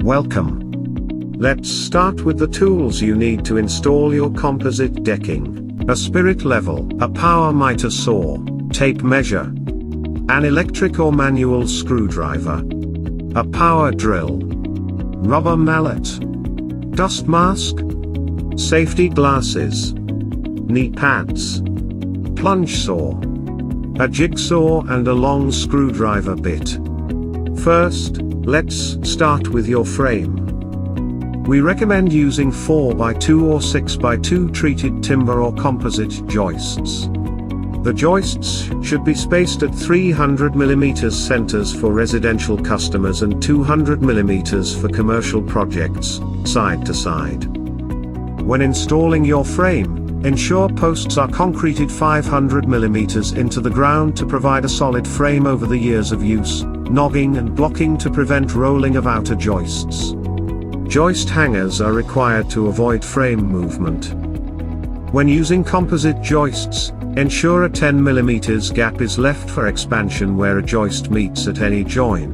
Welcome. Let's start with the tools you need to install your composite decking. A spirit level, a power miter saw, tape measure, an electric or manual screwdriver, a power drill, rubber mallet, dust mask, safety glasses, knee pads, plunge saw, a jigsaw and a long screwdriver bit. First, let's start with your frame. We recommend using 4x2 or 6x2 treated timber or composite joists. The joists should be spaced at 300 mm centers for residential customers and 200 mm for commercial projects, side to side. When installing your frame, ensure posts are concreted 500 mm into the ground to provide a solid frame over the years of use, nogging and blocking to prevent rolling of outer joists. Joist hangers are required to avoid frame movement. When using composite joists, ensure a 10 mm gap is left for expansion where a joist meets at any join.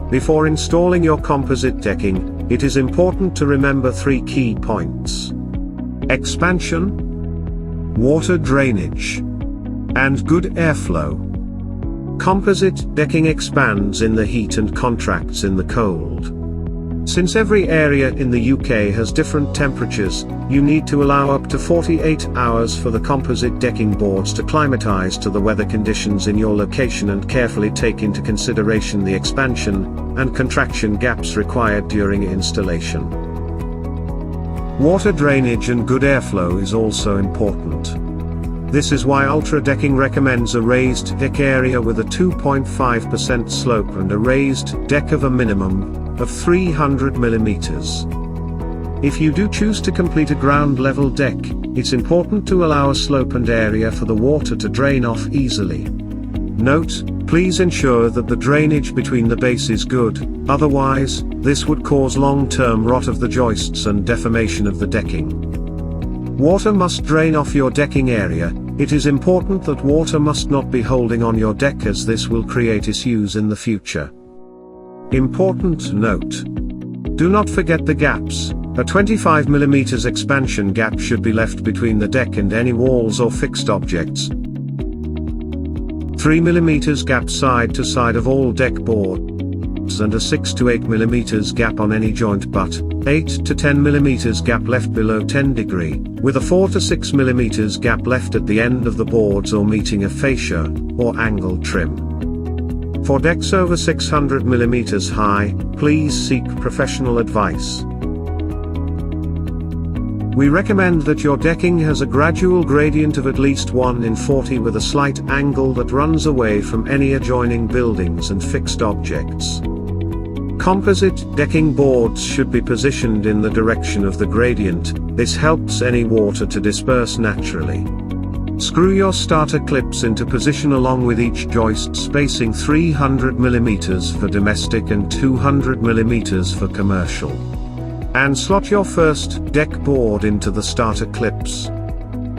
Before installing your composite decking, it is important to remember 3 key points: expansion, water drainage, and good airflow. Composite decking expands in the heat and contracts in the cold. Since every area in the UK has different temperatures, you need to allow up to 48 hours for the composite decking boards to climatize to the weather conditions in your location and carefully take into consideration the expansion and contraction gaps required during installation. Water drainage and good airflow is also important. This is why Ultra Decking recommends a raised deck area with a 2.5% slope and a raised deck of a minimum of 300 mm. If you do choose to complete a ground level deck, it's important to allow a slope and area for the water to drain off easily. Note, please ensure that the drainage between the base is good, otherwise, this would cause long-term rot of the joists and deformation of the decking. Water must drain off your decking area. It is important that water must not be holding on your deck as this will create issues in the future. Important note: do not forget the gaps. A 25 mm expansion gap should be left between the deck and any walls or fixed objects. 3 mm gap side to side of all deck boards and a 6 to 8 mm gap on any joint butt, 8 to 10 mm gap left below 10 degree, with a 4 to 6 mm gap left at the end of the boards or meeting a fascia, or angle trim. For decks over 600 mm high, please seek professional advice. We recommend that your decking has a gradual gradient of at least 1 in 40 with a slight angle that runs away from any adjoining buildings and fixed objects. Composite decking boards should be positioned in the direction of the gradient. This helps any water to disperse naturally. Screw your starter clips into position along with each joist spacing 300 mm for domestic and 200 mm for commercial. And slot your first deck board into the starter clips.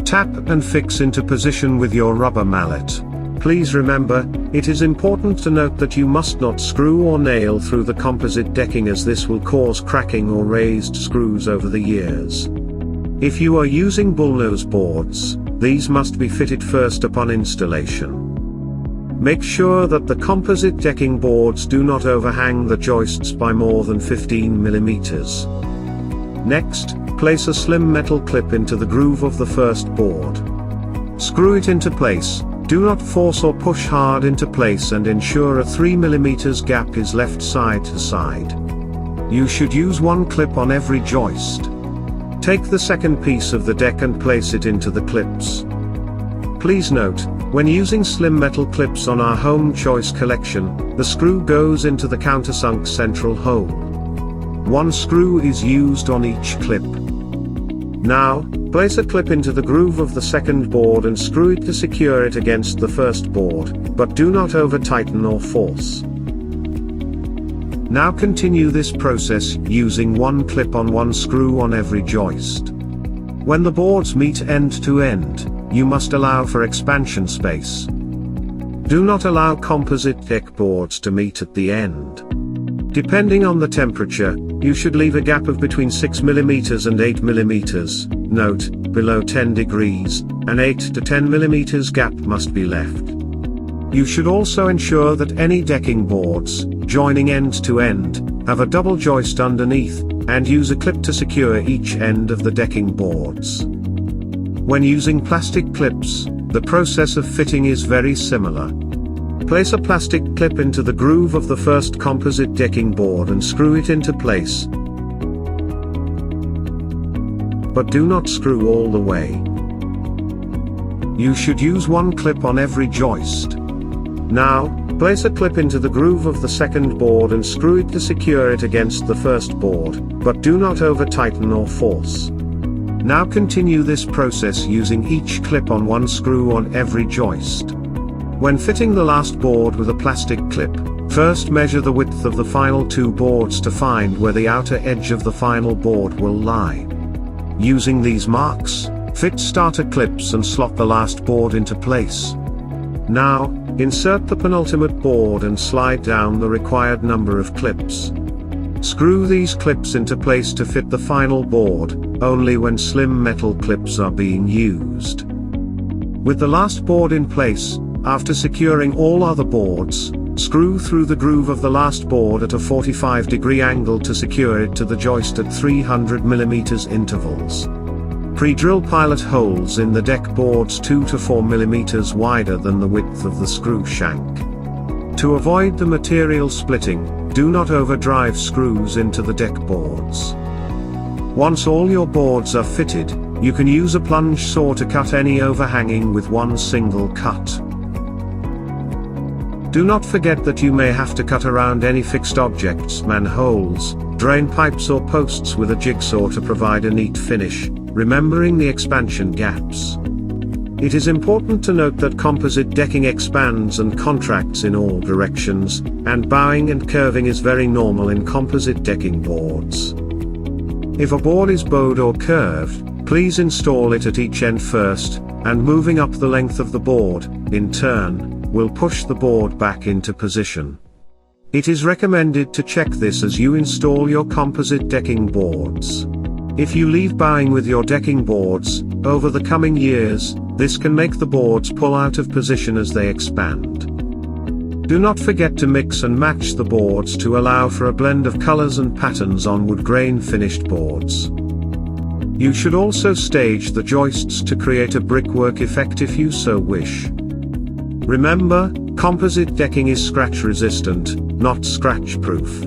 Tap and fix into position with your rubber mallet. Please remember, it is important to note that you must not screw or nail through the composite decking as this will cause cracking or raised screws over the years. If you are using bullnose boards, these must be fitted first upon installation. Make sure that the composite decking boards do not overhang the joists by more than 15 mm. Next, place a slim metal clip into the groove of the first board. Screw it into place. Do not force or push hard into place and ensure a 3 mm gap is left side to side. You should use 1 clip on every joist. Take the second piece of the deck and place it into the clips. Please note, when using slim metal clips on our Home Choice collection, the screw goes into the countersunk central hole. 1 screw is used on each clip. Now, place a clip into the groove of the second board and screw it to secure it against the first board, but do not over-tighten or force. Now continue this process using 1 clip on 1 screw on every joist. When the boards meet end to end, you must allow for expansion space. Do not allow composite deck boards to meet at the end. Depending on the temperature, you should leave a gap of between 6 mm and 8 mm. Note, below 10 degrees, an 8 to 10 mm gap must be left. You should also ensure that any decking boards, joining end to end, have a double joist underneath, and use a clip to secure each end of the decking boards. When using plastic clips, the process of fitting is very similar. Place a plastic clip into the groove of the first composite decking board and screw it into place. But do not screw all the way. You should use one clip on every joist. Now, place a clip into the groove of the second board and screw it to secure it against the first board, but do not over-tighten or force. Now continue this process using each clip on one screw on every joist. When fitting the last board with a plastic clip, first measure the width of the final two boards to find where the outer edge of the final board will lie. Using these marks, fit starter clips and slot the last board into place. Now, insert the penultimate board and slide down the required number of clips. Screw these clips into place to fit the final board, only when slim metal clips are being used. With the last board in place, after securing all other boards, screw through the groove of the last board at a 45-degree angle to secure it to the joist at 300 mm intervals. Pre-drill pilot holes in the deck boards 2 to 4 mm wider than the width of the screw shank. To avoid the material splitting, do not overdrive screws into the deck boards. Once all your boards are fitted, you can use a plunge saw to cut any overhanging with one single cut. Do not forget that you may have to cut around any fixed objects, manholes, drain pipes or posts with a jigsaw to provide a neat finish, remembering the expansion gaps. It is important to note that composite decking expands and contracts in all directions, and bowing and curving is very normal in composite decking boards. If a board is bowed or curved, please install it at each end first, and moving up the length of the board, in turn, will push the board back into position. It is recommended to check this as you install your composite decking boards. If you leave bowing with your decking boards, over the coming years, this can make the boards pull out of position as they expand. Do not forget to mix and match the boards to allow for a blend of colors and patterns on wood grain finished boards. You should also stage the joists to create a brickwork effect if you so wish. Remember, composite decking is scratch resistant, not scratch proof.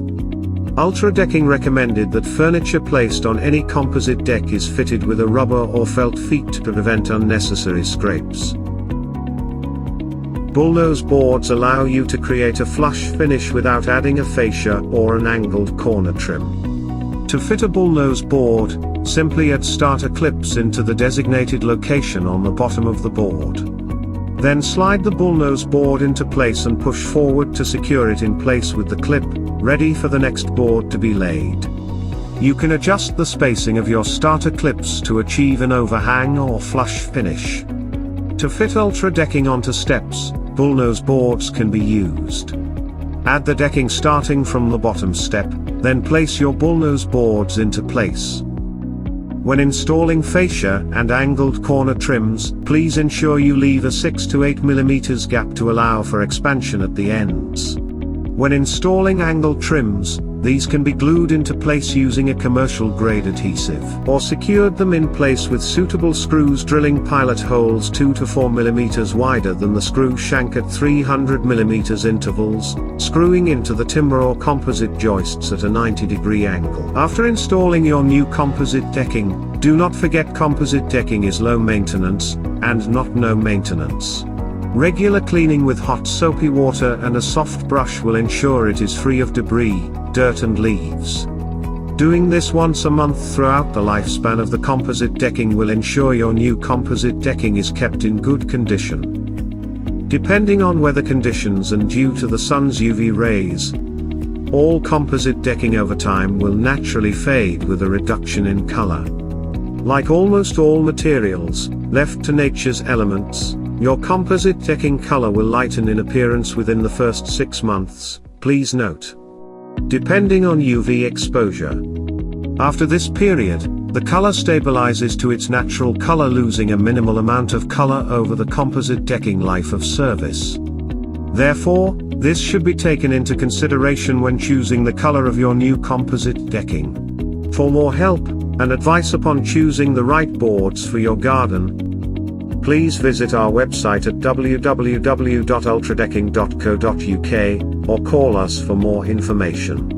Ultra decking recommended that furniture placed on any composite deck is fitted with a rubber or felt feet to prevent unnecessary scrapes. Bullnose boards allow you to create a flush finish without adding a fascia or an angled corner trim. To fit a bullnose board, simply add starter clips into the designated location on the bottom of the board. Then slide the bullnose board into place and push forward to secure it in place with the clip, ready for the next board to be laid. You can adjust the spacing of your starter clips to achieve an overhang or flush finish. To fit ultra decking onto steps, bullnose boards can be used. Add the decking starting from the bottom step, then place your bullnose boards into place. When installing fascia and angled corner trims, please ensure you leave a 6 to 8 mm gap to allow for expansion at the ends. When installing angled trims, these can be glued into place using a commercial grade adhesive, or secured them in place with suitable screws, drilling pilot holes 2 to 4 mm wider than the screw shank at 300 mm intervals, screwing into the timber or composite joists at a 90-degree angle. After installing your new composite decking, do not forget composite decking is low maintenance, and not no maintenance. Regular cleaning with hot soapy water and a soft brush will ensure it is free of debris, dirt and leaves. Doing this once a month throughout the lifespan of the composite decking will ensure your new composite decking is kept in good condition. Depending on weather conditions and due to the sun's UV rays, all composite decking over time will naturally fade with a reduction in color. Like almost all materials, left to nature's elements, your composite decking color will lighten in appearance within the first 6 months, please note. depending on UV exposure. After this period, the color stabilizes to its natural color, losing a minimal amount of color over the composite decking life of service. Therefore, this should be taken into consideration when choosing the color of your new composite decking. For more help and advice upon choosing the right boards for your garden, please visit our website at www.ultradecking.co.uk or call us for more information.